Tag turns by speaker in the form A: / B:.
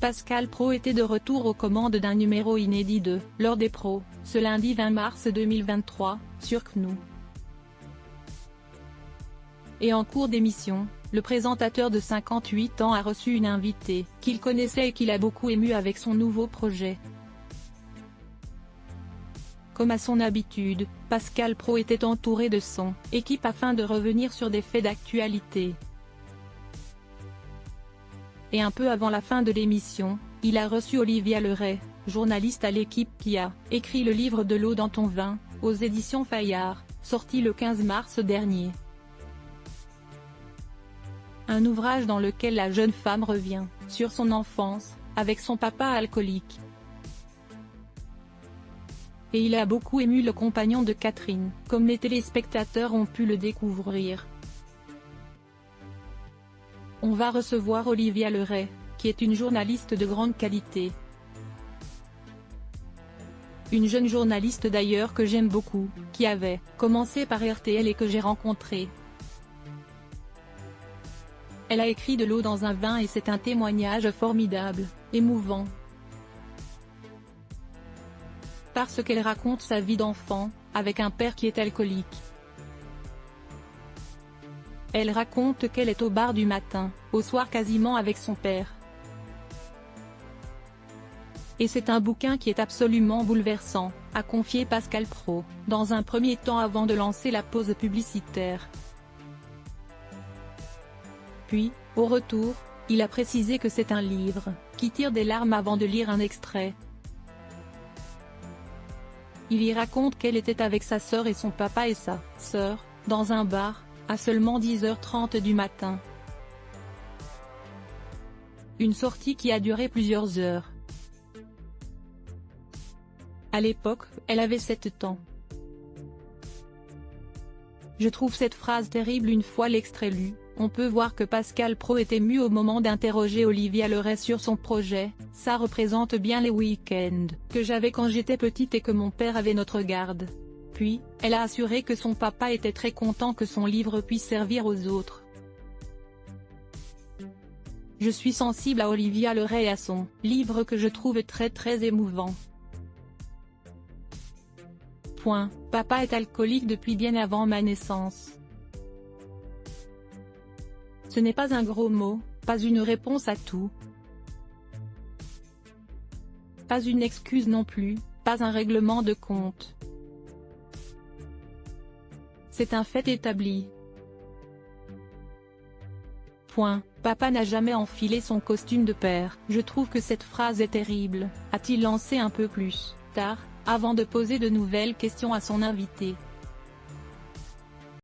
A: Pascal Praud était de retour aux commandes d'un numéro inédit de « L'heure des pros », ce lundi 20 mars 2023, sur CNews. Et en cours d'émission, le présentateur de 58 ans a reçu une invitée, qu'il connaissait et qu'il a beaucoup ému avec son nouveau projet. Comme à son habitude, Pascal Praud était entouré de son équipe afin de revenir sur des faits d'actualité. Et un peu avant la fin de l'émission, il a reçu Olivia Leray, journaliste à l'équipe qui a écrit le livre De l'eau dans ton vin, aux éditions Fayard, sorti le 15 mars dernier. Un ouvrage dans lequel la jeune femme revient sur son enfance, avec son papa alcoolique. Et il a beaucoup ému le compagnon de Catherine, comme les téléspectateurs ont pu le découvrir. On va recevoir Olivia Leray, qui est une journaliste de grande qualité. Une jeune journaliste d'ailleurs que j'aime beaucoup, qui avait commencé par RTL et que j'ai rencontrée. Elle a écrit De l'eau dans un vin et c'est un témoignage formidable, émouvant. Parce qu'elle raconte sa vie d'enfant, avec un père qui est alcoolique. Elle raconte qu'elle est au bar du matin, au soir quasiment avec son père. Et c'est un bouquin qui est absolument bouleversant, a confié Pascal Praud, dans un premier temps avant de lancer la pause publicitaire. Puis, au retour, il a précisé que c'est un livre qui tire des larmes avant de lire un extrait. Il y raconte qu'elle était avec sa sœur et son papa et sa sœur, dans un bar, à seulement 10h30 du matin. Une sortie qui a duré plusieurs heures. À l'époque, elle avait 7 ans. Je trouve cette phrase terrible. Une fois l'extrait lu, on peut voir que Pascal Praud est ému au moment d'interroger Olivia Leray sur son projet. Ça représente bien les week-ends que j'avais quand j'étais petite et que mon père avait notre garde. Puis, elle a assuré que son papa était très content que son livre puisse servir aux autres. Je suis sensible à Olivia Leray et à son livre que je trouve très émouvant. Papa est alcoolique depuis bien avant ma naissance. Ce n'est pas un gros mot, pas une réponse à tout. Pas une excuse non plus, pas un règlement de compte. C'est un fait établi. Papa n'a jamais enfilé son costume de père. Je trouve que cette phrase est terrible, a-t-il lancé un peu plus tard, avant de poser de nouvelles questions à son invité.